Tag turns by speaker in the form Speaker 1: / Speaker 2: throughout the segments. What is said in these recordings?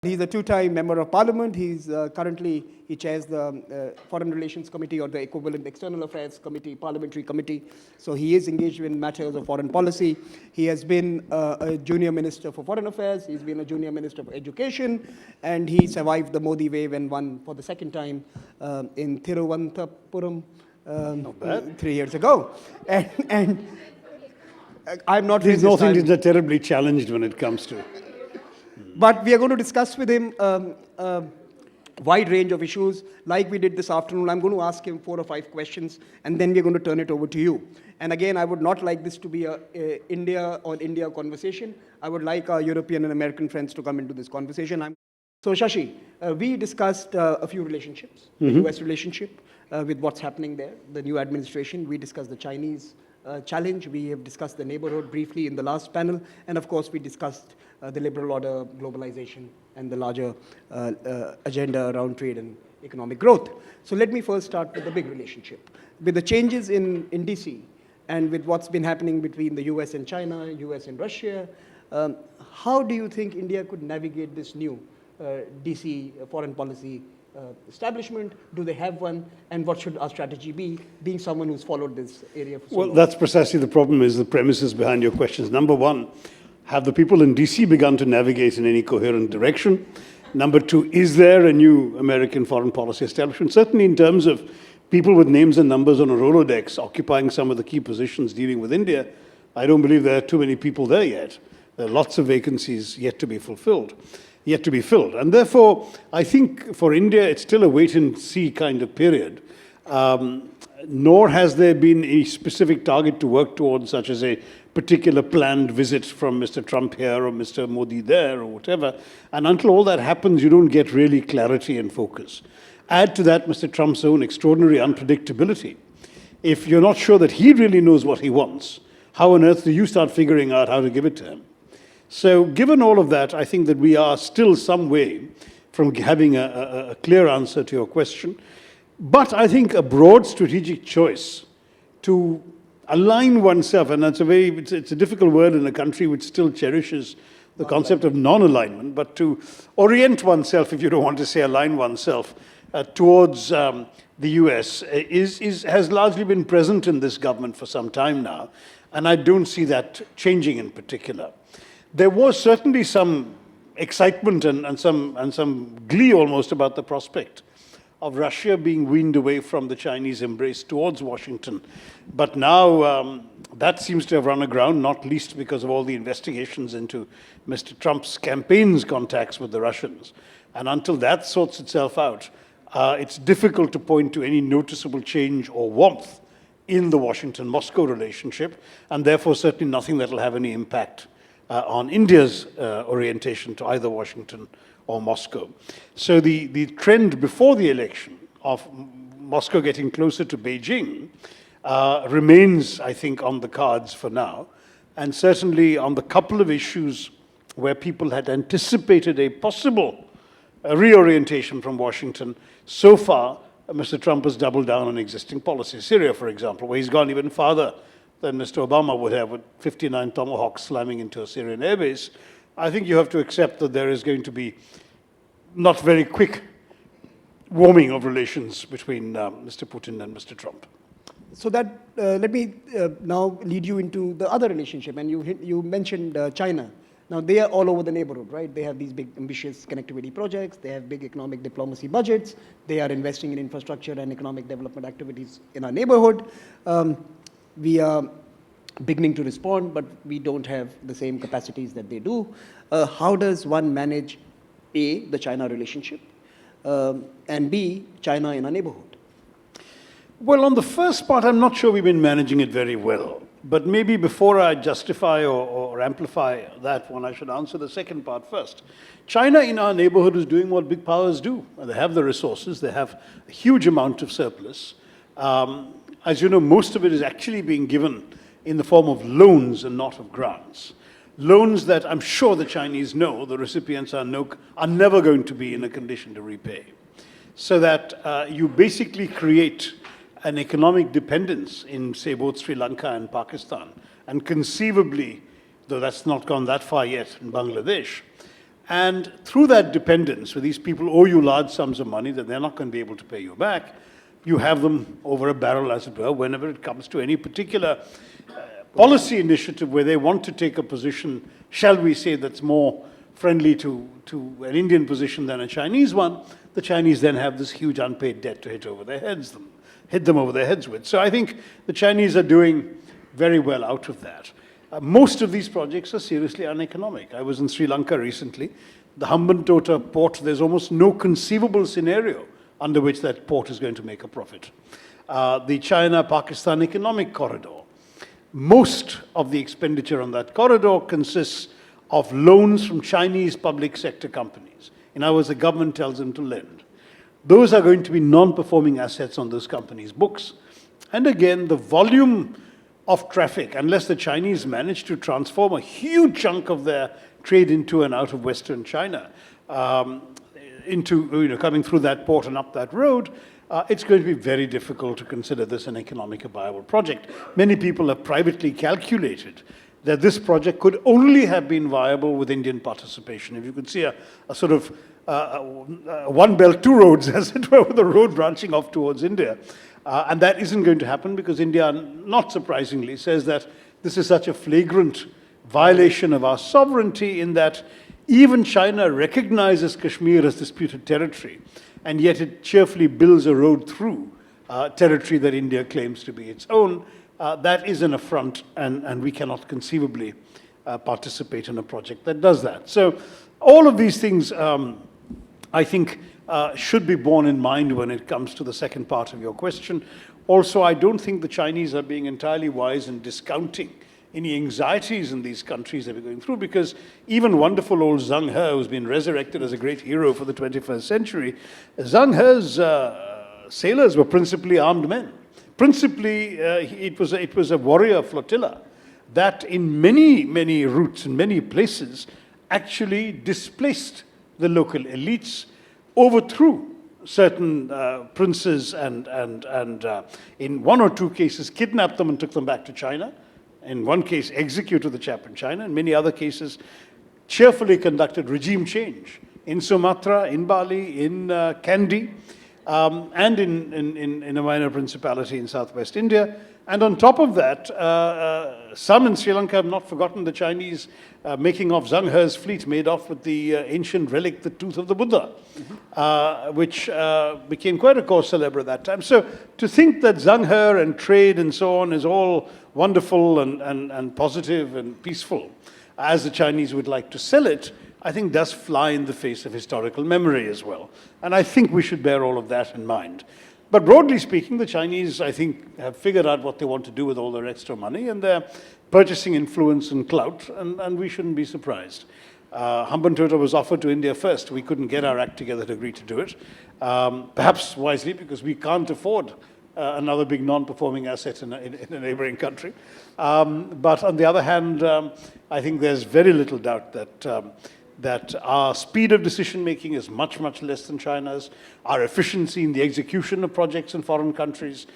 Speaker 1: he's a two-time member of parliament. He's currently, he chairs the Foreign Relations Committee, or the equivalent External Affairs Committee, Parliamentary Committee. So he is engaged in matters of foreign policy. He has been a junior minister for foreign affairs. He's been a junior minister for education, and he survived the Modi wave and won for the second time in Thiruvananthapuram 3 years ago. And I'm not.
Speaker 2: There's nothing that's terribly challenged when it comes to.
Speaker 1: But we are going to discuss with him a wide range of issues, like we did this afternoon. I'm going to ask him 4 or 5 questions, and then we're going to turn it over to you. And again, I would not like this to be a India on India conversation. I would like our European and American friends to come into this conversation. So Shashi, we discussed a few relationships, the US relationship with what's happening there, the new administration. We discussed the Chinese challenge. We have discussed the neighborhood briefly in the last panel. And of course, we discussed the liberal order, globalization, and the larger agenda around trade and economic growth. So let me first start with the big relationship. With the changes in DC and with what's been happening between the US and China, US and Russia, how do you think India could navigate this new DC foreign policy establishment? Do they have one? And what should our strategy be, being someone who's followed this area for so long?
Speaker 2: That's precisely the problem, is the premises behind your questions. Number one, have the people in DC begun to navigate in any coherent direction? Number two, is there a new American foreign policy establishment? Certainly in terms of people with names and numbers on a Rolodex occupying some of the key positions dealing with India, I don't believe there are too many people there yet. There are lots of vacancies yet to be fulfilled, yet to be filled. And therefore, I think for India, it's still a wait-and-see kind of period. Nor has there been a specific target to work towards, such as a particular planned visit from Mr. Trump here or Mr. Modi there or whatever. And until all that happens, you don't get really clarity and focus. Add to that Mr. Trump's own extraordinary unpredictability. If you're not sure that he really knows what he wants, how on earth do you start figuring out how to give it to him? So given all of that, I think that we are still some way from having a clear answer to your question. But I think a broad strategic choice to align oneself, and that's it's a difficult word in a country which still cherishes the concept of non-alignment, but to orient oneself, if you don't want to say align oneself, towards the US has largely been present in this government for some time now, and I don't see that changing in particular. There was certainly some excitement and some glee almost about the prospect of Russia being weaned away from the Chinese embrace towards Washington. But now that seems to have run aground, not least because of all the investigations into Mr. Trump's campaign's contacts with the Russians. And until that sorts itself out, it's difficult to point to any noticeable change or warmth in the Washington-Moscow relationship, and therefore certainly nothing that will have any impact on India's orientation to either Washington or Moscow. So the trend before the election of Moscow getting closer to Beijing remains, I think, on the cards for now. And certainly on the couple of issues where people had anticipated a possible reorientation from Washington, so far, Mr. Trump has doubled down on existing policies. Syria, for example, where he's gone even farther than Mr. Obama would have, with 59 Tomahawks slamming into a Syrian airbase. I think you have to accept that there is going to be not very quick warming of relations between Mr. Putin and Mr. Trump.
Speaker 1: So that, let me now lead you into the other relationship. And you mentioned China. Now, they are all over the neighborhood, right? They have these big, ambitious connectivity projects. They have big economic diplomacy budgets. They are investing in infrastructure and economic development activities in our neighborhood. We are beginning to respond, but we don't have the same capacities that they do. How does one manage, A, the China relationship, and B, China in our neighborhood?
Speaker 2: Well, on the first part, I'm not sure we've been managing it very well. But maybe before I justify or amplify that one, I should answer the second part first. China in our neighborhood is doing what big powers do. They have the resources. They have a huge amount of surplus. As you know, most of it is actually being given in the form of loans and not of grants. Loans that I'm sure the Chinese know the recipients are never going to be in a condition to repay. So that you basically create an economic dependence in, say, both Sri Lanka and Pakistan, and conceivably, though that's not gone that far yet, in Bangladesh. And through that dependence, where these people owe you large sums of money that they're not going to be able to pay you back, you have them over a barrel, as it were, whenever it comes to any particular policy initiative where they want to take a position, shall we say, that's more friendly to an Indian position than a Chinese one. The Chinese then have this huge unpaid debt to hit them over their heads with. So I think the Chinese are doing very well out of that. Most of these projects are seriously uneconomic. I was in Sri Lanka recently. The Hambantota port, there's almost no conceivable scenario under which that port is going to make a profit. The China-Pakistan economic corridor. Most of the expenditure on that corridor consists of loans from Chinese public sector companies. In other words, the government tells them to lend. Those are going to be non-performing assets on those companies' books. And again, the volume of traffic, unless the Chinese manage to transform a huge chunk of their trade into and out of Western China, coming through that port and up that road, it's going to be very difficult to consider this an economically viable project. Many people have privately calculated that this project could only have been viable with Indian participation. If you could see a sort of one belt, two roads, as it were, with a road branching off towards India. And that isn't going to happen because India, not surprisingly, says that this is such a flagrant violation of our sovereignty in that even China recognizes Kashmir as disputed territory, and yet it cheerfully builds a road through territory that India claims to be its own. That is an affront, and we cannot conceivably participate in a project that does that. So all of these things, I think, should be borne in mind when it comes to the second part of your question. Also, I don't think the Chinese are being entirely wise in discounting any anxieties in these countries that we're going through, because even wonderful old Zheng He, who's been resurrected as a great hero for the 21st century, Zheng He's sailors were principally armed men. Principally, it was a warrior flotilla that in many routes, in many places, actually displaced the local elites, overthrew certain princes, and in one or two cases kidnapped them and took them back to China. In one case, executed the chap in China. In many other cases, cheerfully conducted regime change in Sumatra, in Bali, in Kandy, and in a minor principality in southwest India. And on top of that, some in Sri Lanka have not forgotten the Chinese making off Zheng He's fleet, made off with the ancient relic, the tooth of the Buddha, which became quite a cause célèbre at that time. So to think that Zheng He and trade and so on is all wonderful and positive and peaceful, as the Chinese would like to sell it, I think does fly in the face of historical memory as well. And I think we should bear all of that in mind. But broadly speaking, the Chinese, I think, have figured out what they want to do with all their extra money, and they're purchasing influence and clout, and we shouldn't be surprised. Hambantota was offered to India first. We couldn't get our act together to agree to do it. Perhaps wisely, because we can't afford another big non-performing asset in a neighboring country. But on the other hand, I think there's very little doubt that our speed of decision-making is much less than China's. Our efficiency in the execution of projects in foreign countries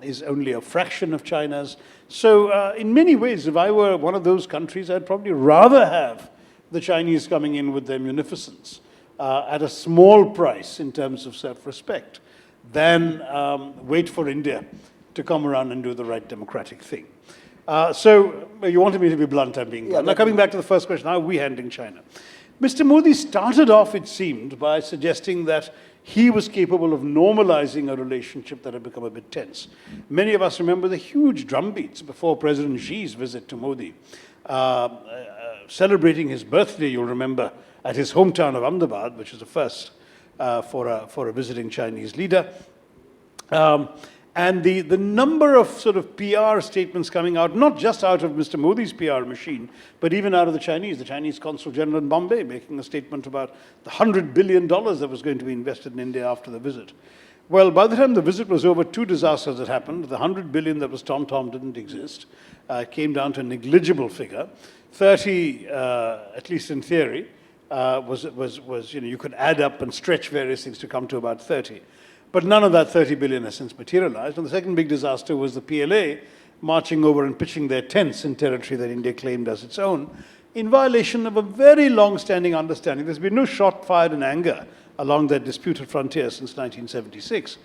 Speaker 2: is only a fraction of China's. So in many ways, if I were one of those countries, I'd probably rather have the Chinese coming in with their munificence at a small price in terms of self-respect than wait for India to come around and do the right democratic thing. So you wanted me to be blunt, I'm being blunt. Now coming back to the first question, how are we handling China? Mr. Modi started off, it seemed, by suggesting that he was capable of normalizing a relationship that had become a bit tense. Many of us remember the huge drumbeats before President Xi's visit to Modi. Celebrating his birthday, you'll remember, at his hometown of Ahmedabad, which is a first for a visiting Chinese leader. And the number of sort of PR statements coming out, not just out of Mr. Modi's PR machine, but even out of the Chinese Consul General in Bombay, making a statement about the $100 billion that was going to be invested in India after the visit. Well, by the time the visit was over, two disasters had happened. The $100 billion that was tom-tom didn't exist. It came down to a negligible figure. 30, at least in theory, was you could add up and stretch various things to come to about 30. But none of that 30 billion has since materialized. And the second big disaster was the PLA marching over and pitching their tents in territory that India claimed as its own. in violation of a very long-standing understanding. There's been no shot fired in anger along that disputed frontier since 1976.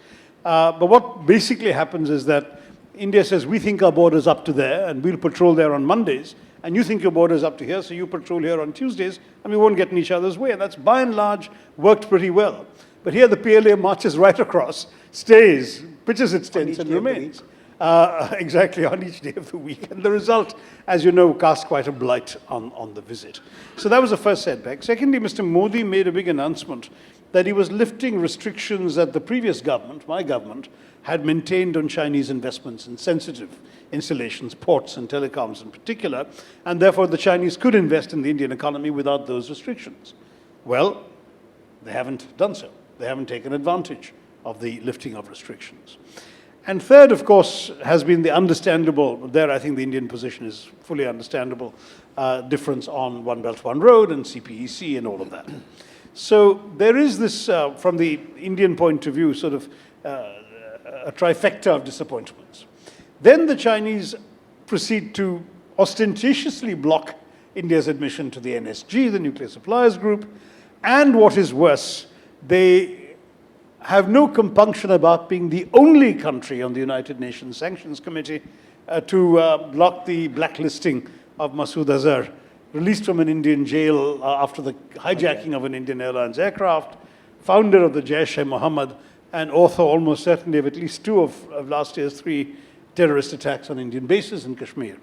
Speaker 2: But what basically happens is that India says, we think our border's up to there, and we'll patrol there on Mondays, and you think your border's up to here, so you patrol here on Tuesdays, and we won't get in each other's way. And that's, by and large, worked pretty well. But here the PLA marches right across, stays, pitches its tents, and remains. Exactly, on each day of the week. And the result, as you know, cast quite a blight on the visit. So that was the first setback. Secondly, Mr. Modi made a big announcement that he was lifting restrictions that the previous government, my government, had maintained on Chinese investments in sensitive installations, ports and telecoms in particular, and therefore the Chinese could invest in the Indian economy without those restrictions. Well, they haven't done so. They haven't taken advantage of the lifting of restrictions. And third, of course, has been the understandable, there I think the Indian position is fully understandable, difference on One Belt, One Road and CPEC and all of that. So there is this, from the Indian point of view, sort of a trifecta of disappointments. Then the Chinese proceed to ostentatiously block India's admission to the NSG, the Nuclear Suppliers Group, and what is worse, they have no compunction about being the only country on the United Nations Sanctions Committee to block the blacklisting of Masood Azhar, released from an Indian jail after the hijacking of an Indian Airlines aircraft, founder of the Jaish-e-Mohammed, and author almost certainly of at least two of last year's 3 terrorist attacks on Indian bases in Kashmir.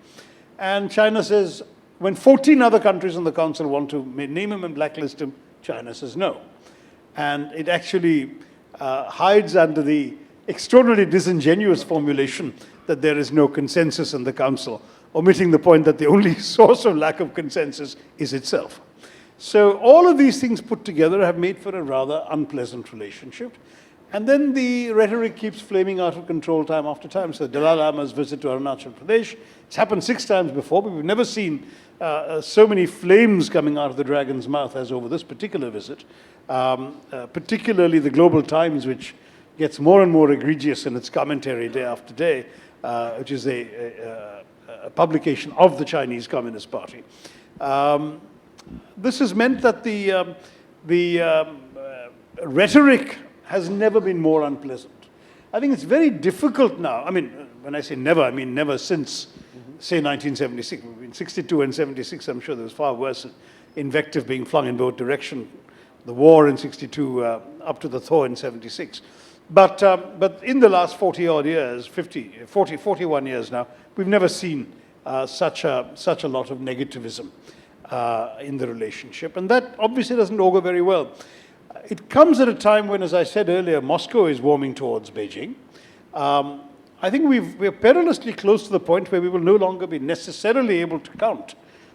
Speaker 2: And China says, when 14 other countries in the Council want to name him and blacklist him, China says no. And it actually hides under the extraordinarily disingenuous formulation that there is no consensus in the Council, omitting the point that the only source of lack of consensus is itself. So all of these things put together have made for a rather unpleasant relationship. And then the rhetoric keeps flaming out of control time after time. So Dalai Lama's visit to Arunachal Pradesh, it's happened 6 times before, but we've never seen so many flames coming out of the dragon's mouth as over this particular visit. Particularly the Global Times, which gets more and more egregious in its commentary day after day, which is a publication of the Chinese Communist Party. This has meant that the rhetoric has never been more unpleasant. I think it's very difficult now. I mean, when I say never, I mean never since, say, 1976. In 62 and 76, I'm sure there was far worse invective being flung in both directions. The war in 62 up to the thaw in 76. But in the last 40-odd years, 41 years now, we've never seen such a lot of negativism in the relationship. And that obviously doesn't augur very well. It comes at a time when, as I said earlier, Moscow is warming towards Beijing. I think we're perilously close to the point where we will no longer be necessarily able to count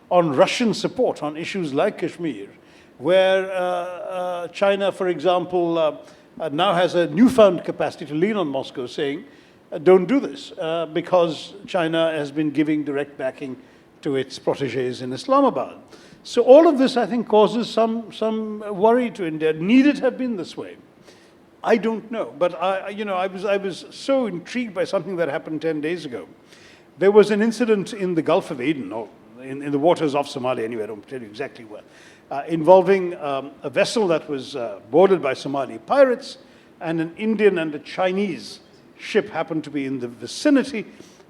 Speaker 2: on Russian support on issues like Kashmir, where China, for example, now has a newfound capacity to lean on Moscow, saying, don't do this, because China has been giving direct backing to its protégés in Islamabad. So all of this, I think, causes some worry to India. Need it have been this way? I don't know. But I was so intrigued by something that happened 10 days ago. There was an incident in the Gulf of Aden, or in the waters off Somalia anyway, I don't tell you exactly where, involving a vessel that was boarded by Somali pirates, and an Indian and a Chinese ship happened to be in the vicinity,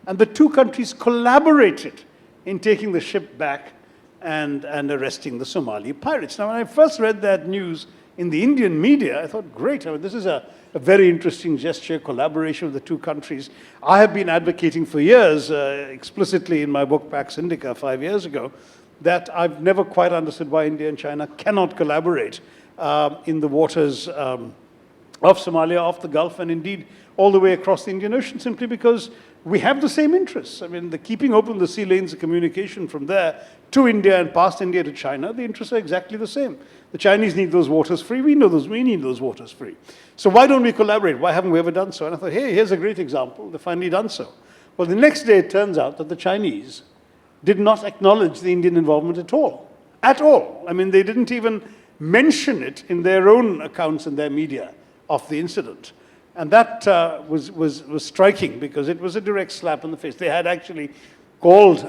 Speaker 2: and the two countries collaborated in taking the ship back and arresting the Somali pirates. Now, when I first read that news in the Indian media, I thought, great, I mean, this is a very interesting gesture, collaboration of the two countries. I have been advocating for years, explicitly in my book, Pax Indica, 5 years ago, that I've never quite understood why India and China cannot collaborate in the waters of Somalia, off the Gulf, and indeed all the way across the Indian Ocean, simply because we have the same interests. I mean, the keeping open the sea lanes of communication from there to India and past India to China, the interests are exactly the same. The Chinese need those waters free. We need those waters free. So why don't we collaborate? Why haven't we ever done so? And I thought, hey, here's a great example. They've finally done so. Well, the next day it turns out that the Chinese did not acknowledge the Indian involvement at all. At all. I mean, they didn't even mention it in their own accounts and their media of the incident. And that was striking, because it was a direct slap in the face. They had actually called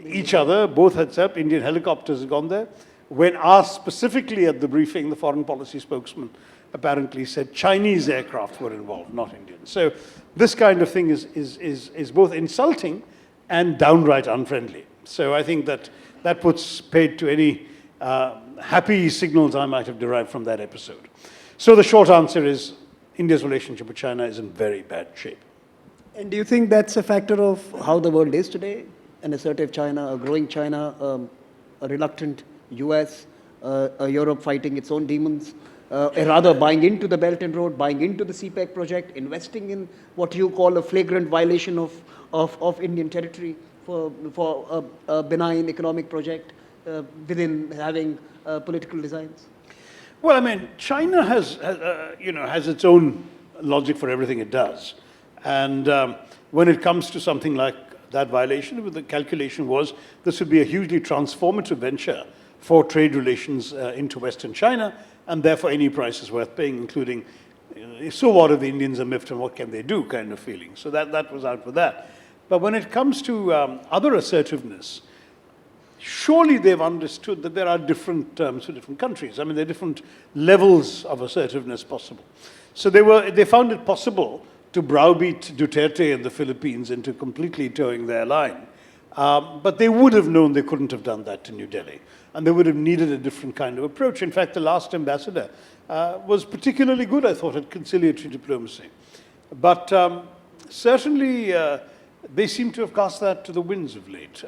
Speaker 2: each other. Both had said Indian helicopters had gone there. When asked specifically at the briefing, the foreign policy spokesman apparently said Chinese aircraft were involved, not Indian. So this kind of thing is both insulting and downright unfriendly. So I think that puts paid to any happy signals I might have derived from that episode. So the short answer is India's relationship with China is in very bad shape.
Speaker 1: And do you think that's a factor of how the world is today? An assertive China, a growing China, a reluctant US, Europe fighting its own demons, rather buying into the Belt and Road, buying into the CPEC project, investing in what you call a flagrant violation of Indian territory for a benign economic project within having political designs?
Speaker 2: Well, I mean, China has its own logic for everything it does. And when it comes to something like that violation, the calculation was this would be a hugely transformative venture for trade relations into Western China, and therefore any price is worth paying, including, so what if the Indians are miffed and what can they do kind of feeling. So that was out for that. But when it comes to other assertiveness, surely they've understood that there are different terms for different countries. I mean, there are different levels of assertiveness possible. So they found it possible to browbeat Duterte in the Philippines into completely towing their line. But they would have known they couldn't have done that to New Delhi. And they would have needed a different kind of approach. In fact, the last ambassador was particularly good, I thought, at conciliatory diplomacy. But certainly, they seem to have cast that to the winds of late.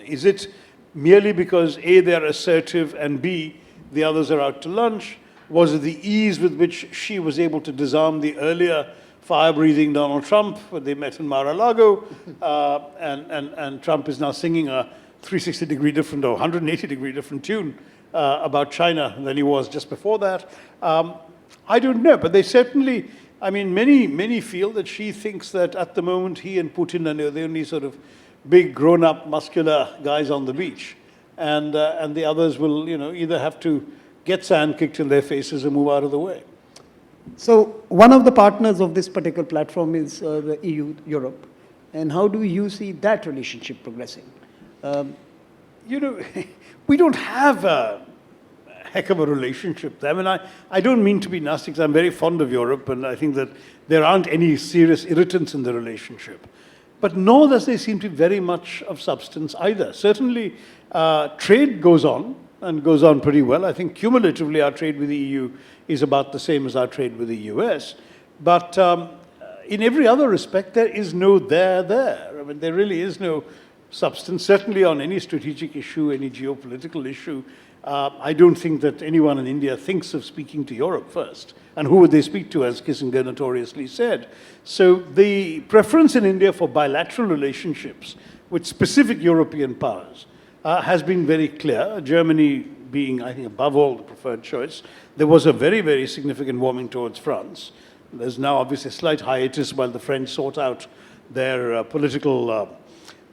Speaker 2: Is it merely because A, they're assertive, and B, the others are out to lunch? Was it the ease with which she was able to disarm the earlier fire-breathing Donald Trump when they met in Mar-a-Lago, and Trump is now singing a 360-degree different or 180-degree different tune about China than he was just before that? I don't know, but they certainly, I mean, many feel that she thinks that at the moment he and Putin are the only sort of big, grown-up, muscular guys on the beach, and the others will, either have to get sand kicked in their faces or move out of the way.
Speaker 1: So one of the partners of this particular platform is the EU, Europe. And how do you see that relationship progressing?
Speaker 2: We don't have a heck of a relationship. I mean, I don't mean to be nasty because I'm very fond of Europe, and I think that there aren't any serious irritants in the relationship. But nor does there seem to be very much of substance either. Certainly, trade goes on, and goes on pretty well. I think cumulatively our trade with the EU is about the same as our trade with the US. But in every other respect, there is no there. I mean, there really is no substance. Certainly on any strategic issue, any geopolitical issue, I don't think that anyone in India thinks of speaking to Europe first. And who would they speak to, as Kissinger notoriously said? So the preference in India for bilateral relationships with specific European powers has been very clear. Germany being, I think, above all, the preferred choice. There was a very, very significant warming towards France. There's now obviously a slight hiatus while the French sort out their political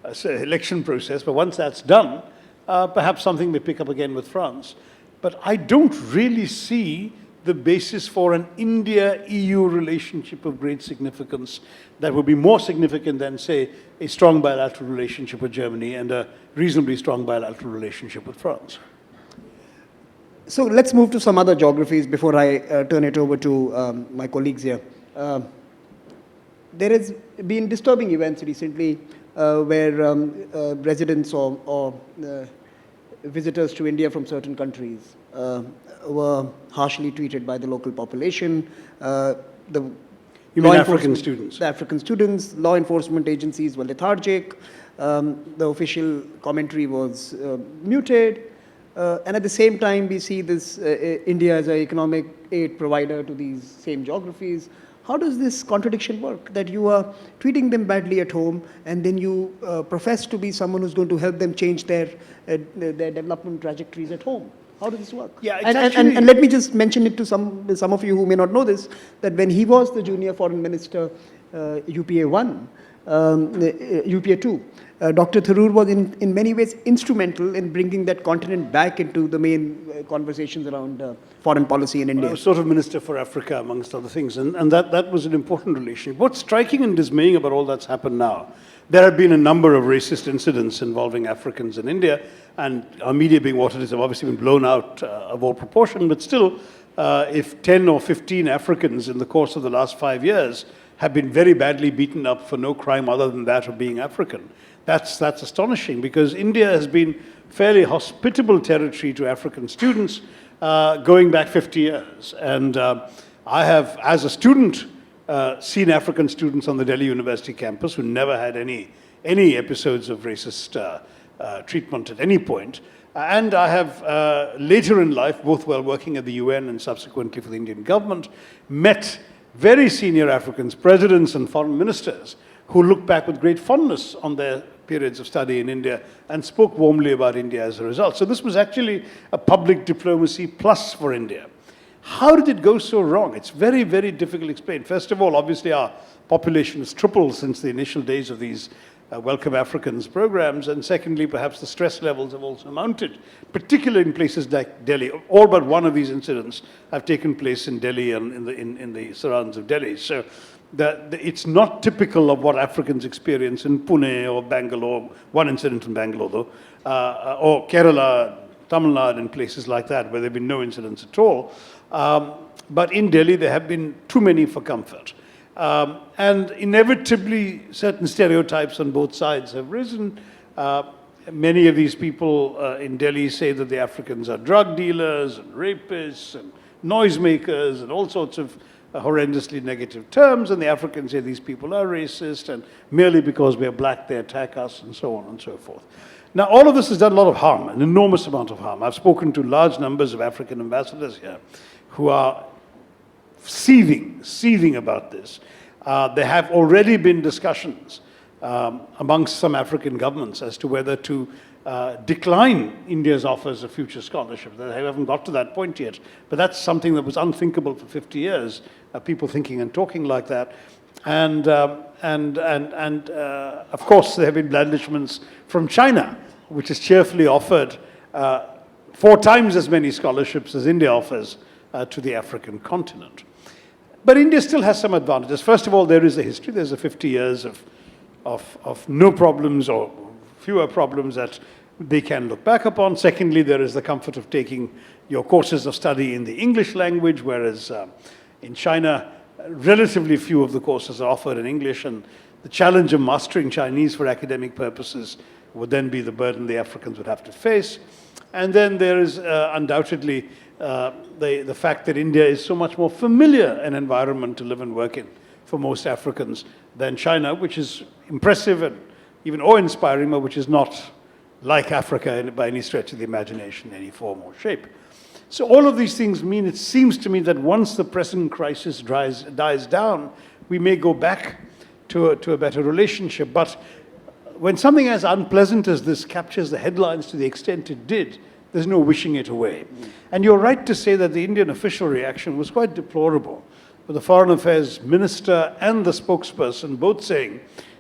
Speaker 2: election process. But once that's done, perhaps something may pick up again with France. But I don't really see the basis for an India-EU relationship of great significance that would be more significant than, say, a strong bilateral relationship with Germany and a reasonably strong bilateral relationship with France.
Speaker 1: So let's move to some other geographies before I turn it over to my colleagues here. There has been disturbing events recently where residents or visitors to India from certain countries were harshly treated by the local population.
Speaker 2: You mean African students?
Speaker 1: The African students, law enforcement agencies were lethargic. The official commentary was muted. And at the same time, we see this India as an economic aid provider to these same geographies. How does this contradiction work? That you are treating them badly at home, and then you profess to be someone who's going to help them change their development trajectories at home. How does this work?
Speaker 2: Yeah,
Speaker 1: and let me just mention it to some of you who may not know this, that when he was the junior foreign minister, UPA 1, UPA 2, Dr. Tharoor was in many ways instrumental in bringing that continent back into the main conversations around foreign policy in India.
Speaker 2: I was sort of Minister for Africa, amongst other things, and that was an important relationship. What's striking and dismaying about all that's happened now, There have been a number of racist incidents involving Africans in India, and our media being what it is have obviously been blown out of all proportion, but still, if 10 or 15 Africans in the course of the last 5 years have been very badly beaten up for no crime other than that of being African, that's astonishing, because India has been fairly hospitable territory to African students going back 50 years. And I have, as a student, seen African students on the Delhi University campus who never had any episodes of racist treatment at any point. And I have, later in life, both while working at the UN and subsequently for the Indian government, met very senior Africans, presidents and foreign ministers, who look back with great fondness on their periods of study in India and spoke warmly about India as a result. So this was actually a public diplomacy plus for India. How did it go so wrong? It's very, very difficult to explain. First of all, obviously our population has tripled since the initial days of these Welcome Africans programs, and secondly, perhaps the stress levels have also mounted, particularly in places like Delhi. All but one of these incidents have taken place in Delhi and in the surrounds of Delhi. So it's not typical of what Africans experience in Pune or Bangalore, one incident in Bangalore though, or Kerala, Tamil Nadu, and places like that where there have been no incidents at all. But in Delhi, there have been too many for comfort. And inevitably, certain stereotypes on both sides have risen. Many of these people in Delhi say that the Africans are drug dealers and rapists and noisemakers and all sorts of horrendously negative terms, and the Africans say these people are racist, and merely because we are black, they attack us, and so on and so forth. Now, all of this has done a lot of harm, an enormous amount of harm. I've spoken to large numbers of African ambassadors here who are seething about this. There have already been discussions amongst some African governments as to whether to decline India's offers of future scholarship. They haven't got to that point yet, but that's something that was unthinkable for 50 years, people thinking and talking like that. And of course, there have been blandishments from China, which has cheerfully offered 4 times as many scholarships as India offers to the African continent. But India still has some advantages. First of all, there is a history. There's a 50 years of no problems or fewer problems that they can look back upon. Secondly, there is the comfort of taking your courses of study in the English language, whereas in China, relatively few of the courses are offered in English, and the challenge of mastering Chinese for academic purposes would then be the burden the Africans would have to face. And then there is undoubtedly the fact that India is so much more familiar an environment to live and work in for most Africans than China, which is impressive and even awe-inspiring, but which is not like Africa by any stretch of the imagination in any form or shape. So all of these things mean, it seems to me, that once the present crisis dies down, we may go back to a better relationship. But when something as unpleasant as this captures the headlines to the extent it did, there's no wishing it away. And you're right to say that the Indian official reaction was quite deplorable, with the Foreign Affairs Minister and the spokesperson both saying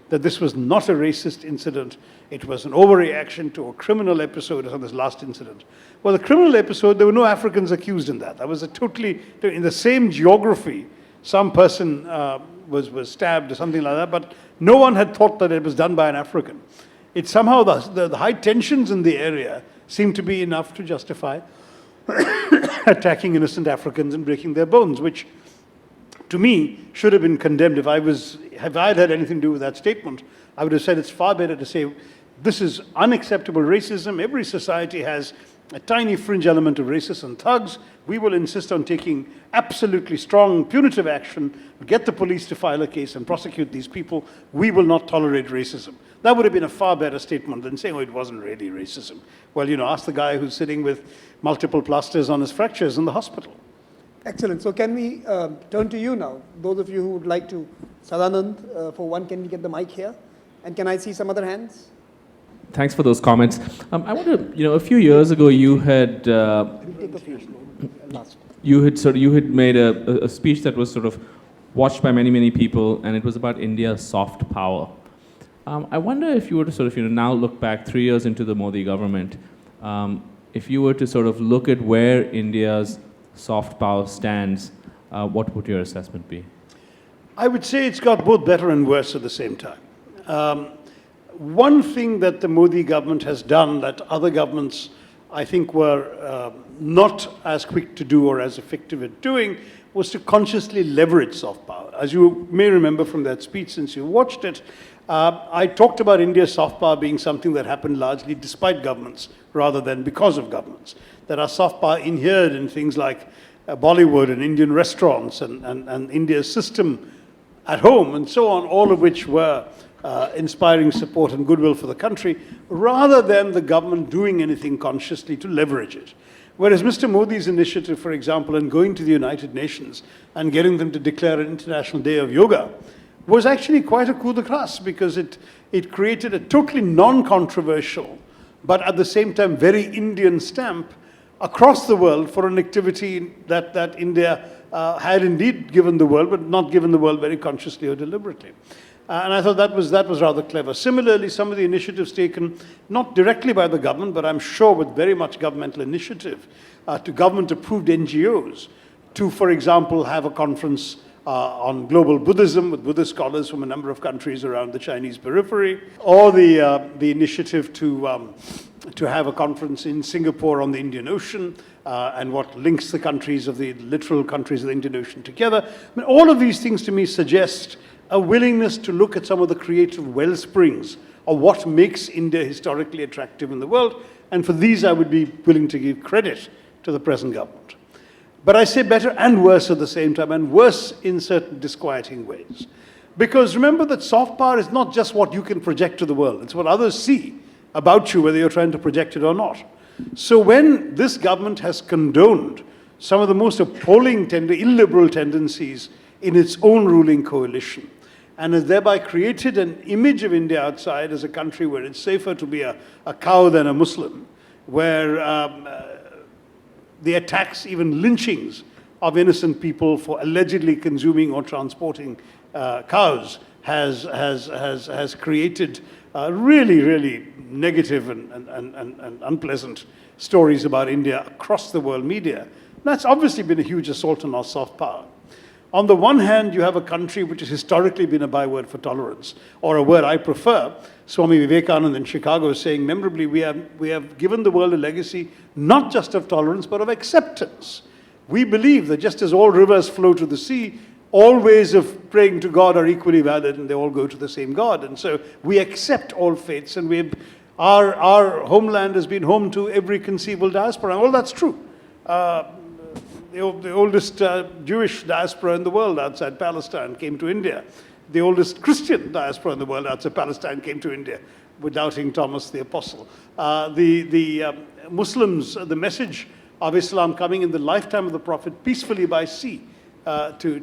Speaker 2: that this was not a racist incident, it was an overreaction to a criminal episode on this last incident. Well, the criminal episode, there were no Africans accused in that. That was a totally, in the same geography, some person was stabbed or something like that, but no one had thought that it was done by an African. It somehow, the high tensions in the area seemed to be enough to justify attacking innocent Africans and breaking their bones, which to me should have been condemned. If I had had anything to do with that statement, I would have said it's far better to say this is unacceptable racism. Every society has a tiny fringe element of racists and thugs. We will insist on taking absolutely strong punitive action, get the police to file a case and prosecute these people. We will not tolerate racism. That would have been a far better statement than saying, oh, it wasn't really racism. Well, you know, ask the guy who's sitting with multiple plasters on his fractures in the hospital.
Speaker 1: Excellent. So can we turn to you now? Those of you who would like to, Sadanand, for one, can we get the mic here? And can I see some other hands?
Speaker 3: Thanks for those comments. I wonder, a few years ago you had you had made a speech that was sort of watched by many people, and it was about India's soft power. I wonder if you were to sort of now look back 3 years into the Modi government, if you were to sort of look at where India's soft power stands, what would your assessment be?
Speaker 2: I would say it's got both better and worse at the same time. one thing that the Modi government has done that other governments, I think, were not as quick to do or as effective at doing was to consciously leverage soft power. As you may remember from that speech, since you watched it, I talked about India's soft power being something that happened largely despite governments rather than because of governments. There are soft power inherent in things like Bollywood and Indian restaurants and India's system at home and so on, all of which were inspiring support and goodwill for the country, rather than the government doing anything consciously to leverage it. Whereas Mr. Modi's initiative, for example, in going to the United Nations and getting them to declare an International Day of Yoga was actually quite a coup de grace, because it created a totally non-controversial, but at the same time very Indian stamp across the world for an activity that India had indeed given the world, but not given the world very consciously or deliberately. And I thought that was rather clever. Similarly, some of the initiatives taken, not directly by the government, but I'm sure with very much governmental initiative, to government-approved NGOs, to, for example, have a conference on global Buddhism with Buddhist scholars from a number of countries around the Chinese periphery, or the initiative to have a conference in Singapore on the Indian Ocean, and what links the countries of the literal countries of the Indian Ocean together. I mean, all of these things to me suggest a willingness to look at some of the creative well springs of what makes India historically attractive in the world, and for these I would be willing to give credit to the present government. But I say better and worse at the same time, and worse in certain disquieting ways. Because remember that soft power is not just what you can project to the world, it's what others see about you, whether you're trying to project it or not. So when this government has condoned some of the most appalling, illiberal tendencies in its own ruling coalition, and has thereby created an image of India outside as a country where it's safer to be a cow than a Muslim, where the attacks, even lynchings of innocent people for allegedly consuming or transporting cows has created really, really negative and unpleasant stories about India across the world media. That's obviously been a huge assault on our soft power. On the one hand, you have a country which has historically been a byword for tolerance, or a word I prefer. Swami Vivekananda in Chicago saying memorably, we have given the world a legacy not just of tolerance, but of acceptance. We believe that just as all rivers flow to the sea, all ways of praying to God are equally valid, and they all go to the same God. And so we accept all faiths, and our homeland has been home to every conceivable diaspora. And all that's true. The oldest Jewish diaspora in the world outside Palestine came to India. The oldest Christian diaspora in the world outside Palestine came to India, with doubting Thomas the Apostle. The Muslims, the message of Islam coming in the lifetime of the Prophet peacefully by sea to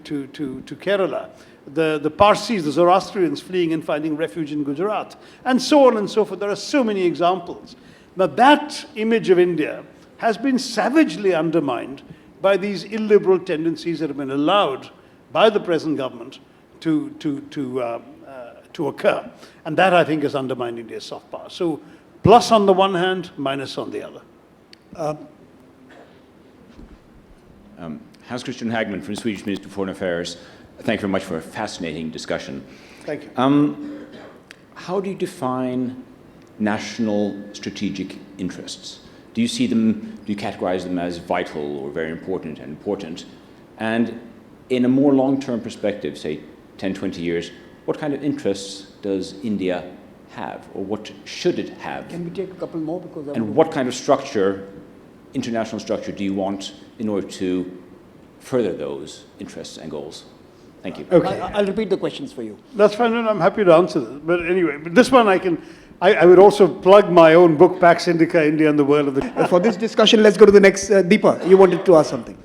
Speaker 2: Kerala. The Parsis, the Zoroastrians fleeing and finding refuge in Gujarat, and so on and so forth. There are so many examples. Now that image of India has been savagely undermined by these illiberal tendencies that have been allowed by the present government to occur. And that, I think, has undermined India's soft power. So plus on the one hand, minus on the other.
Speaker 4: Hans-Christian Hagman from the Swedish Ministry of Foreign Affairs. Thank you very much for a fascinating discussion.
Speaker 2: Thank you.
Speaker 4: How do you define national strategic interests? Do you see them, do you categorize them as vital or very important and important? And in a more long-term perspective, say 10, 20 years, what kind of interests does India have, or what should it have?
Speaker 1: Can we take a couple more?
Speaker 4: And what kind of structure, international structure, do you want in order to further those interests and goals? Thank you.
Speaker 2: Okay.
Speaker 1: I'll repeat the questions for you.
Speaker 2: That's fine, and I'm happy to answer this. But anyway, but this one I would also plug my own book, Pax Indica, India and the World of the...
Speaker 1: For this discussion, let's go to the next. Deepa, you wanted to ask something.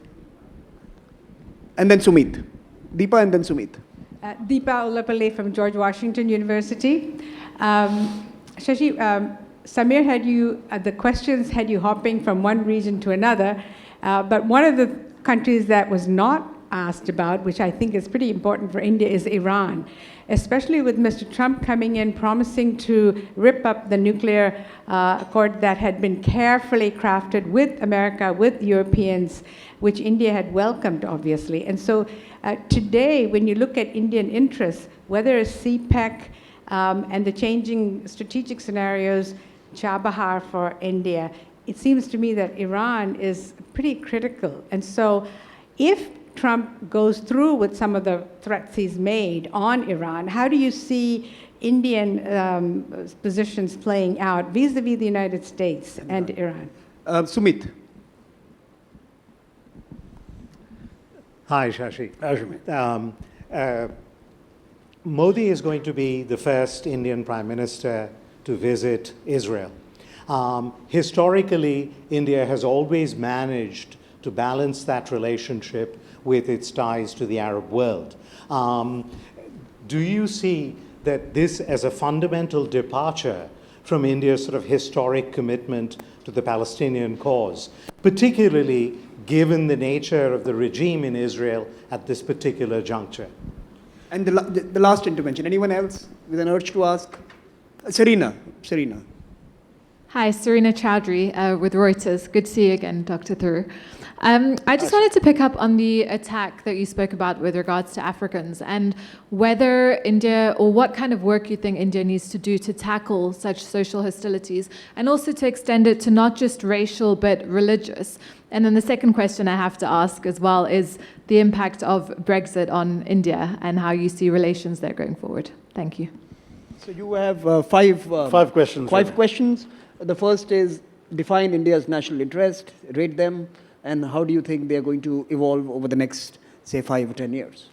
Speaker 1: And then Sumit. Deepa and then Sumit.
Speaker 5: Deepa Ullapalli from George Washington University. Shashi, Samir had you, the questions had you hopping from one region to another, but one of the countries that was not asked about, which I think is pretty important for India, is Iran, especially with Mr. Trump coming in promising to rip up the nuclear accord that had been carefully crafted with America, with Europeans, which India had welcomed, obviously. And so today, when you look at Indian interests, whether it's CPEC, and the changing strategic scenarios, Chabahar for India, it seems to me that Iran is pretty critical. And so if Trump goes through with some of the threats he's made on Iran, how do you see Indian positions playing out vis-a-vis the United States and Iran?
Speaker 1: Sumit.
Speaker 6: Hi, Shashi. Modi is going to be the first Indian Prime Minister to visit Israel. Historically, India has always managed to balance that relationship with its ties to the Arab world. Do you see that this as a fundamental departure from India's sort of historic commitment to the Palestinian cause, particularly given the nature of the regime in Israel at this particular juncture?
Speaker 1: And the last intervention, anyone else with an urge to ask? Serena.
Speaker 7: Hi, Serena Chowdhury with Reuters. Good to see you again, Dr. Tharoor. I just wanted to pick up on the attack that you spoke about with regards to Africans and whether India, or what kind of work you think India needs to do to tackle such social hostilities, and also to extend it to not just racial but religious. And then the second question I have to ask as well is the impact of Brexit on India and how you see relations there going forward. Thank you.
Speaker 1: So you have five
Speaker 2: questions.
Speaker 1: Five questions. The first is define India's national interest, rate them, and how do you think they are going to evolve over the next, say, 5 or 10 years?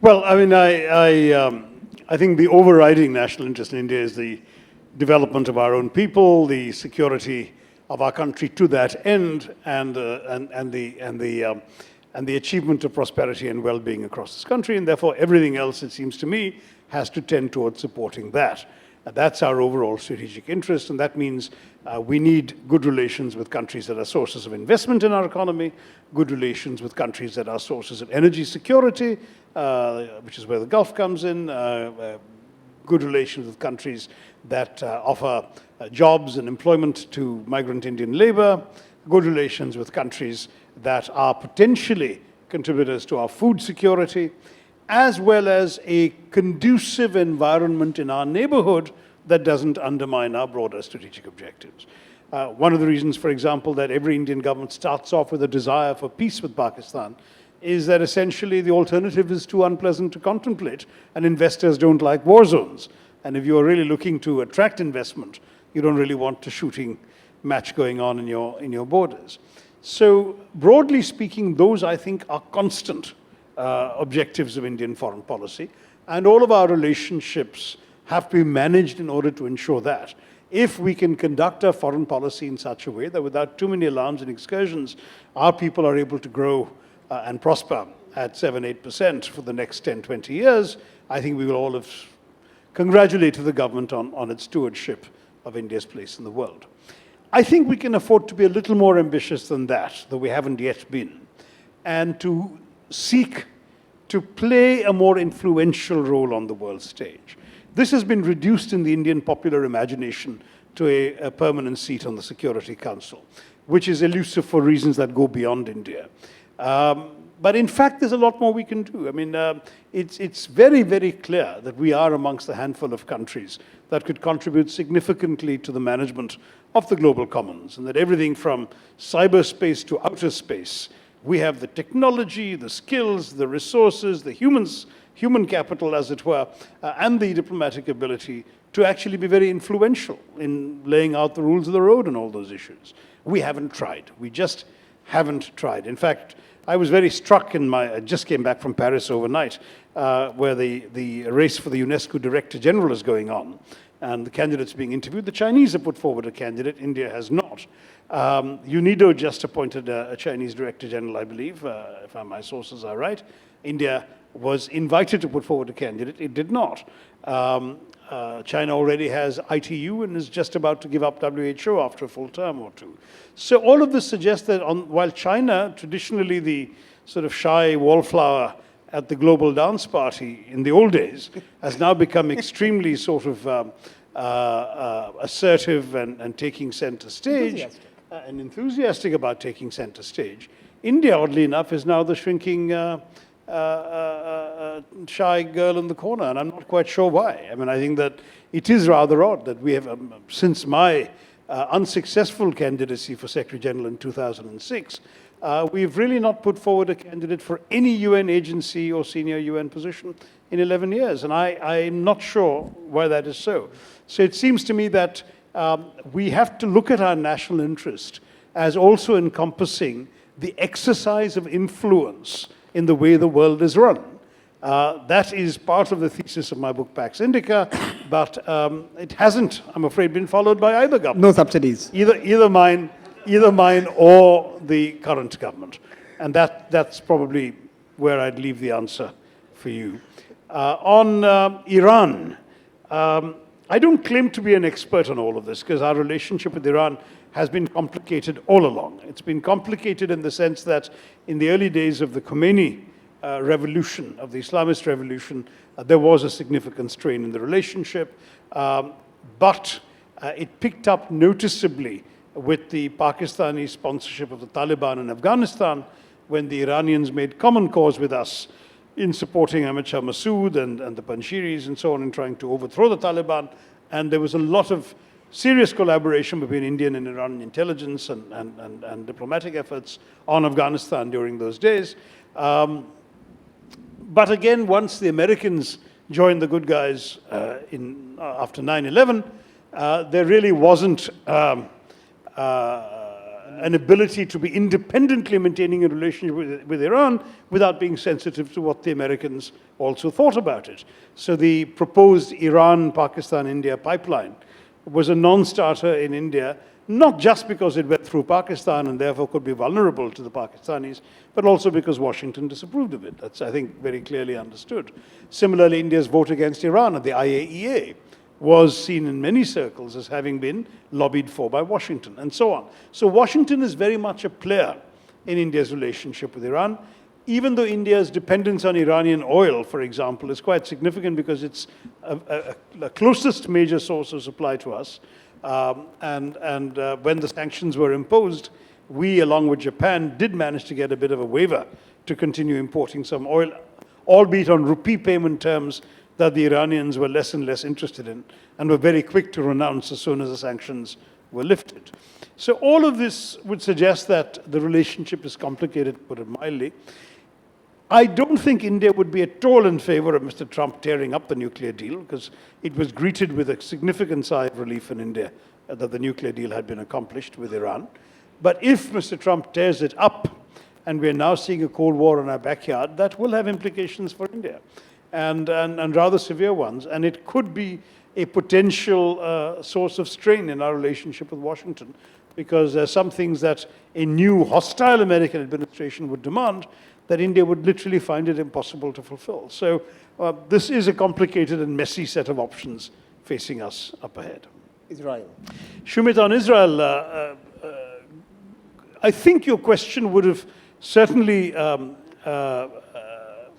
Speaker 2: Well, I mean, I think the overriding national interest in India is the development of our own people, the security of our country to that end, and the achievement of prosperity and well-being across this country. And therefore, everything else, it seems to me, has to tend towards supporting that. That's our overall strategic interest, and that means we need good relations with countries that are sources of investment in our economy, good relations with countries that are sources of energy security, which is where the Gulf comes in, good relations with countries that offer jobs and employment to migrant Indian labor, good relations with countries that are potentially contributors to our food security, as well as a conducive environment in our neighborhood that doesn't undermine our broader strategic objectives. One of the reasons, for example, that every Indian government starts off with a desire for peace with Pakistan is that essentially the alternative is too unpleasant to contemplate, and investors don't like war zones. And if you're really looking to attract investment, you don't really want a shooting match going on in your borders. So broadly speaking, those I think are constant objectives of Indian foreign policy, and all of our relationships have to be managed in order to ensure that. If we can conduct our foreign policy in such a way that without too many alarms and excursions, our people are able to grow and prosper at 7-8% for the next 10, 20 years, I think we will all have congratulated the government on its stewardship of India's place in the world. I think we can afford to be a little more ambitious than that, though we haven't yet been, and to seek to play a more influential role on the world stage. This has been reduced in the Indian popular imagination to a permanent seat on the Security Council, which is elusive for reasons that go beyond India. But in fact, there's a lot more we can do. I mean, it's very, very clear that we are amongst the handful of countries that could contribute significantly to the management of the global commons, and that everything from cyberspace to outer space, we have the technology, the skills, the resources, the human capital, as it were, and the diplomatic ability to actually be very influential in laying out the rules of the road on all those issues. We haven't tried. We just haven't tried. In fact, I was very struck I just came back from Paris overnight, where the race for the UNESCO Director General is going on, and the candidates being interviewed. The Chinese have put forward a candidate, India has not. UNIDO just appointed a Chinese Director General, I believe, if my sources are right. India was invited to put forward a candidate, it did not. China already has ITU and is just about to give up WHO after a full term or two. So all of this suggests that while China, traditionally the sort of shy wallflower at the global dance party in the old days, has now become extremely sort of assertive and taking center stage, and enthusiastic about taking center stage. India, oddly enough, is now the shrinking shy girl in the corner, and I'm not quite sure why. I mean, I think that it is rather odd that we have, since my unsuccessful candidacy for Secretary General in 2006, we've really not put forward a candidate for any UN agency or senior UN position in 11 years, and I'm not sure why that is so. So it seems to me that we have to look at our national interest as also encompassing the exercise of influence in the way the world is run. That is part of the thesis of my book, Pax Indica, but it hasn't, I'm afraid, been followed by either government.
Speaker 1: No subsidies.
Speaker 2: Either mine or the current government. And that's probably where I'd leave the answer for you. On Iran, I don't claim to be an expert on all of this because our relationship with Iran has been complicated all along. It's been complicated in the sense that in the early days of the Khomeini revolution, of the Islamist revolution, there was a significant strain in the relationship, but it picked up noticeably with the Pakistani sponsorship of the Taliban in Afghanistan, when the Iranians made common cause with us in supporting Ahmad Shah Massoud and the Panshiris and so on in trying to overthrow the Taliban. And there was a lot of serious collaboration between Indian and Iranian intelligence and diplomatic efforts on Afghanistan during those days. But again, once the Americans joined the good guys after 9/11, there really wasn't an ability to be independently maintaining a relationship with Iran without being sensitive to what the Americans also thought about it. So the proposed Iran-Pakistan-India pipeline was a non-starter in India, not just because it went through Pakistan and therefore could be vulnerable to the Pakistanis, but also because Washington disapproved of it. That's, I think, very clearly understood. Similarly, India's vote against Iran at the IAEA was seen in many circles as having been lobbied for by Washington, and so on. So Washington is very much a player in India's relationship with Iran, even though India's dependence on Iranian oil, for example, is quite significant because it's the closest major source of supply to us. When the sanctions were imposed, we, along with Japan, did manage to get a bit of a waiver to continue importing some oil, albeit on rupee payment terms that the Iranians were less and less interested in and were very quick to renounce as soon as the sanctions were lifted. So all of this would suggest that the relationship is complicated, to put it mildly. I don't think India would be at all in favor of Mr. Trump tearing up the nuclear deal, because it was greeted with a significant sigh of relief in India that the nuclear deal had been accomplished with Iran. But if Mr. Trump tears it up, and we're now seeing a Cold War in our backyard, that will have implications for India, and rather severe ones. And it could be a potential source of strain in our relationship with Washington, because there are some things that a new hostile American administration would demand that India would literally find it impossible to fulfill. So this is a complicated and messy set of options facing us up ahead.
Speaker 1: Israel.
Speaker 2: Shumit, on Israel, I think your question would have certainly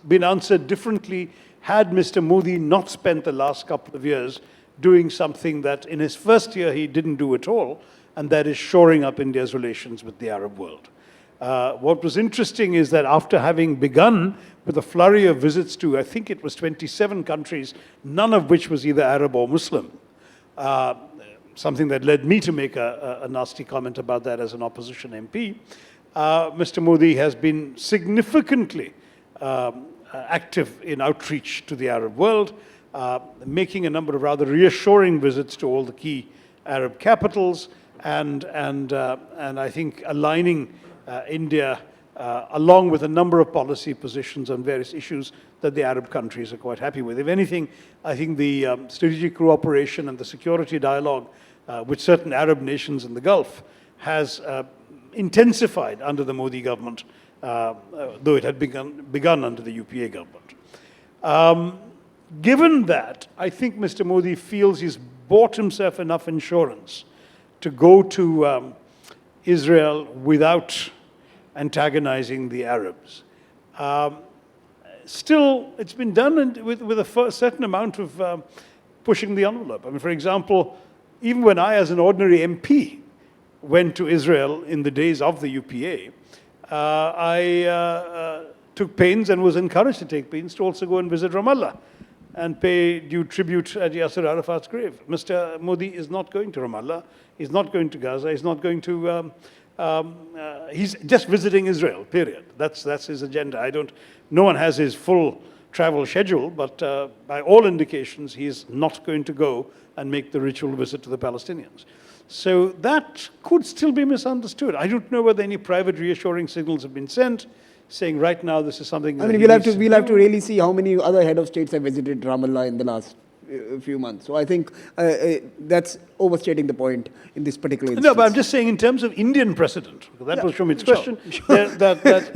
Speaker 2: been answered differently had Mr. Modi not spent the last couple of years doing something that in his first year he didn't do at all, and that is shoring up India's relations with the Arab world. What was interesting is that after having begun with a flurry of visits to, I think it was 27 countries, none of which was either Arab or Muslim, something that led me to make a nasty comment about that as an opposition MP, Mr. Modi has been significantly active in outreach to the Arab world, making a number of rather reassuring visits to all the key Arab capitals, and I think aligning India along with a number of policy positions on various issues that the Arab countries are quite happy with. If anything, I think the strategic cooperation and the security dialogue with certain Arab nations in the Gulf has intensified under the Modi government, though it had begun under the UPA government. Given that, I think Mr. Modi feels he's bought himself enough insurance to go to Israel without antagonizing the Arabs. Still, it's been done with a certain amount of pushing the envelope. I mean, for example, even when I, as an ordinary MP, went to Israel in the days of the UPA, I took pains and was encouraged to take pains to also go and visit Ramallah and pay due tribute at Yasser Arafat's grave. Mr. Modi is not going to Ramallah. He's not going to Gaza. He's not going to... he's just visiting Israel, period. That's his agenda. No one has his full travel schedule, but by all indications, he's not going to go and make the ritual visit to the Palestinians. So that could still be misunderstood. I don't know whether any private reassuring signals have been sent, saying right now this is something.
Speaker 1: I mean, we'll have to really see how many other head of states have visited Ramallah in the last few months. So I think that's overstating the point in this particular instance.
Speaker 2: No, but I'm just saying in terms of Indian precedent, that was from its question, that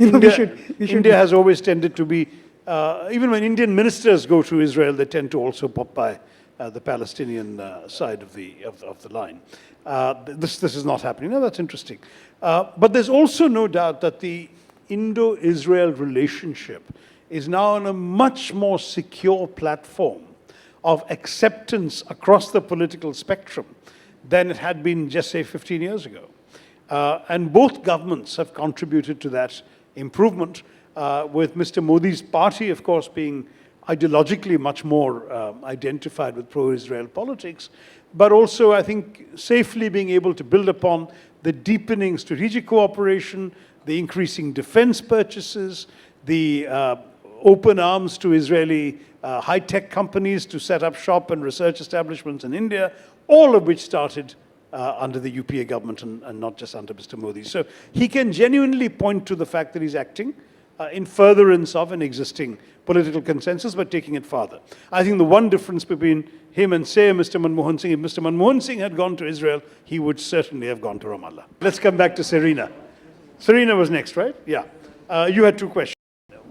Speaker 2: India has always tended to be, even when Indian ministers go to Israel, they tend to also pop by the Palestinian side of the line. This is not happening. No, that's interesting. But there's also no doubt that the Indo-Israel relationship is now on a much more secure platform of acceptance across the political spectrum than it had been just, say, 15 years ago. And both governments have contributed to that improvement, with Mr. Modi's party, of course, being ideologically much more identified with pro-Israel politics, but also, I think, safely being able to build upon the deepening strategic cooperation, the increasing defense purchases, the open arms to Israeli high-tech companies to set up shop and research establishments in India, all of which started under the UPA government and not just under Mr. Modi. So he can genuinely point to the fact that he's acting in furtherance of an existing political consensus, but taking it farther. I think the one difference between him and, say, Mr. Manmohan Singh, if Mr. Manmohan Singh had gone to Israel, he would certainly have gone to Ramallah. Let's come back to Serena. Serena was next, right? Yeah. You had two questions.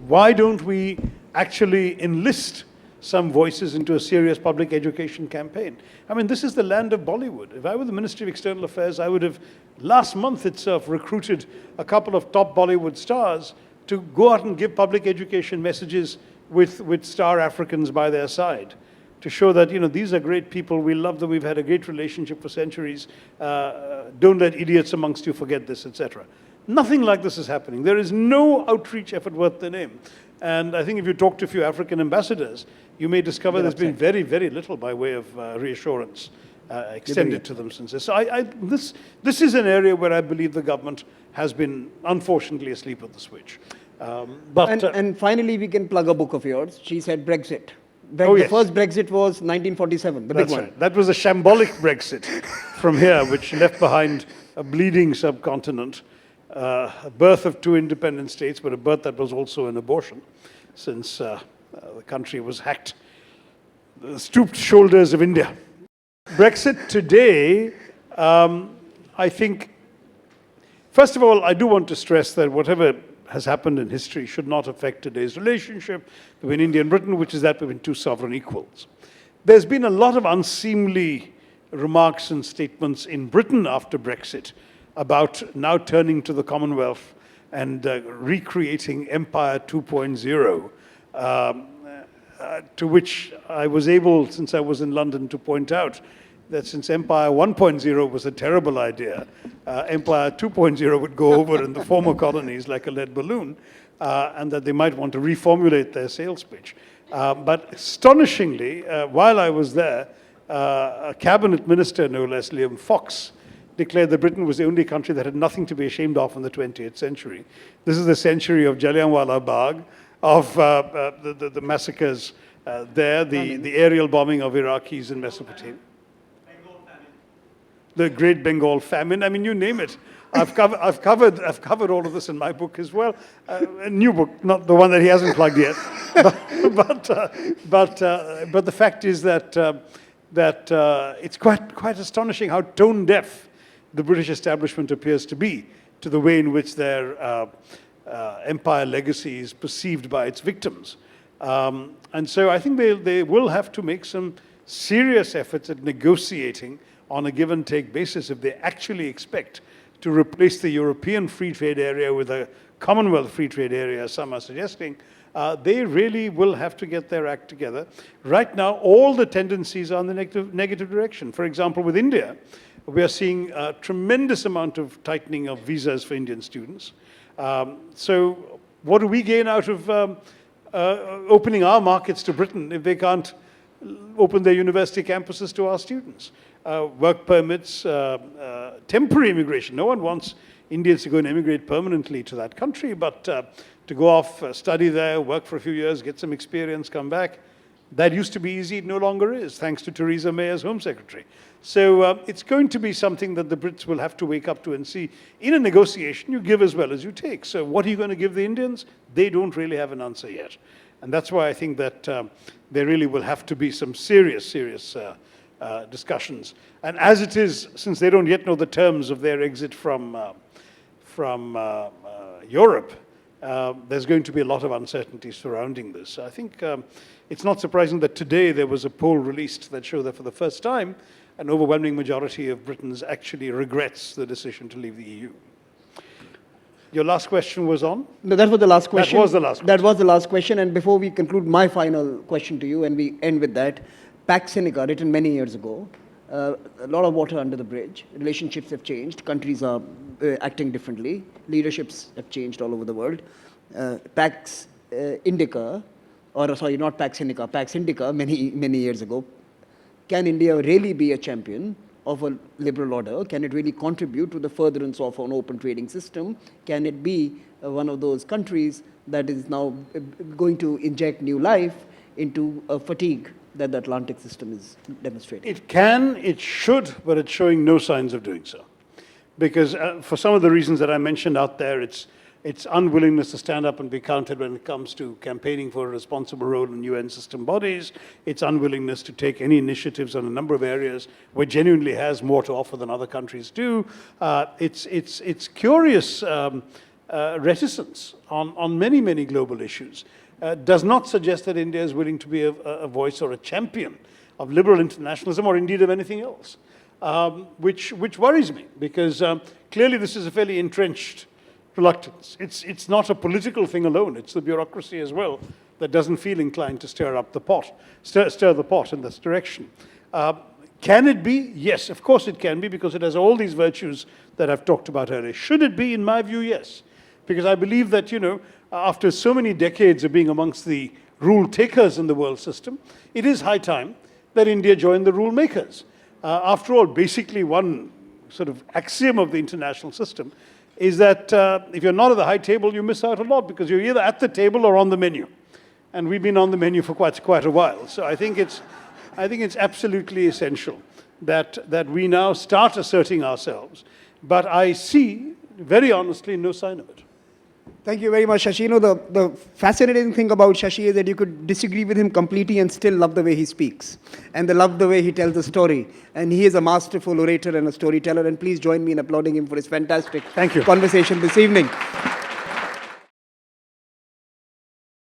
Speaker 2: Why don't we actually enlist some voices into a serious public education campaign? I mean, this is the land of Bollywood. If I were the Ministry of External Affairs, I would have, last month itself, recruited a couple of top Bollywood stars to go out and give public education messages with star Africans by their side, to show that, these are great people, we love them, we've had a great relationship for centuries, don't let idiots amongst you forget this, etc. Nothing like this is happening. There is no outreach effort worth the name. And I think if you talk to a few African ambassadors, you may discover there's been very, very little by way of reassurance extended to them since this. So this is an area where I believe the government has been, unfortunately, asleep at the switch.
Speaker 1: And finally, we can plug a book of yours. She said Brexit.
Speaker 2: Oh,
Speaker 1: the
Speaker 2: yes.
Speaker 1: first Brexit was 1947, the big one.
Speaker 2: Right. That was a shambolic Brexit from here, which left behind a bleeding subcontinent, a birth of two independent states, but a birth that was also an abortion, since the country was hacked. The stooped shoulders of India. Brexit today, I think, first of all, I do want to stress that whatever has happened in history should not affect today's relationship between India and Britain, which is that between two sovereign equals. There's been a lot of unseemly remarks and statements in Britain after Brexit about now turning to the Commonwealth and recreating Empire 2.0, to which I was able, since I was in London, to point out that since Empire 1.0 was a terrible idea, Empire 2.0 would go over in the former colonies like a lead balloon, and that they might want to reformulate their sales pitch. But astonishingly, while I was there, a cabinet minister, no less, Liam Fox, declared that Britain was the only country that had nothing to be ashamed of in the 20th century. This is the century of Jallianwala Bagh, of the massacres there, the aerial bombing of Iraqis in Mesopotamia. The Great Bengal Famine. I mean, you name it. I've covered all of this in my book as well. A new book, not the one that he hasn't plugged yet. But the fact is that it's quite astonishing how tone deaf the British establishment appears to be to the way in which their empire legacy is perceived by its victims. And so I think they will have to make some serious efforts at negotiating on a give-and-take basis if they actually expect to replace the European free trade area with a Commonwealth free trade area, as some are suggesting. They really will have to get their act together. Right now, all the tendencies are in the negative direction. For example, with India, we are seeing a tremendous amount of tightening of visas for Indian students. So What do we gain out of opening our markets to Britain if they can't open their university campuses to our students? Work permits, temporary immigration. No one wants Indians to go and immigrate permanently to that country, but to go off, study there, work for a few years, get some experience, come back. That used to be easy, it no longer is, thanks to Theresa May as Home Secretary. So it's going to be something that the Brits will have to wake up to and see. In a negotiation, you give as well as you take. So what are you going to give the Indians? They don't really have an answer yet. And that's why I think that there really will have to be some serious discussions. And as it is, since they don't yet know the terms of their exit from Europe, there's going to be a lot of uncertainty surrounding this. I think it's not surprising that today there was a poll released that showed that for the first time, an overwhelming majority of Britons actually regrets the decision to leave the EU. Your last question was on?
Speaker 1: No, that was the last question.
Speaker 2: That was the last question.
Speaker 1: That was the last question. And before we conclude, my final question to you, and we end with that. Pax Seneca, written many years ago, a lot of water under the bridge. Relationships have changed. Countries are acting differently. Leaderships have changed all over the world. Pax Indica, or sorry, not Pax Seneca, Pax Indica, many years ago. Can India really be a champion of a liberal order? Can it really contribute to the furtherance of an open trading system? Can it be one of those countries that is now going to inject new life into a fatigue that the Atlantic system is demonstrating?
Speaker 2: It can, it should, but it's showing no signs of doing so. Because for some of the reasons that I mentioned out there, its unwillingness to stand up and be counted when it comes to campaigning for a responsible role in UN system bodies, its unwillingness to take any initiatives on a number of areas where it genuinely has more to offer than other countries do, its curious reticence on many global issues does not suggest that India is willing to be a voice or a champion of liberal internationalism or indeed of anything else, which worries me, because clearly this is a fairly entrenched reluctance. It's not a political thing alone, it's the bureaucracy as well that doesn't feel inclined to stir the pot in this direction. Can it be? Yes, of course it can be, because it has all these virtues that I've talked about earlier. Should it be? In my view, yes. Because I believe that, after so many decades of being amongst the rule takers in the world system, it is high time that India join the rule makers. After all, basically one sort of axiom of the international system is that if you're not at the high table, you miss out a lot, because you're either at the table or on the menu. And we've been on the menu for quite a while. So I think it's absolutely essential that we now start asserting ourselves. But I see, very honestly, no sign of it.
Speaker 1: Thank you very much, Shashi. The fascinating thing about Shashi is that you could disagree with him completely and still love the way he speaks, and love the way he tells a story. And he is a masterful orator and a storyteller. And please join me in applauding him for his fantastic conversation this evening.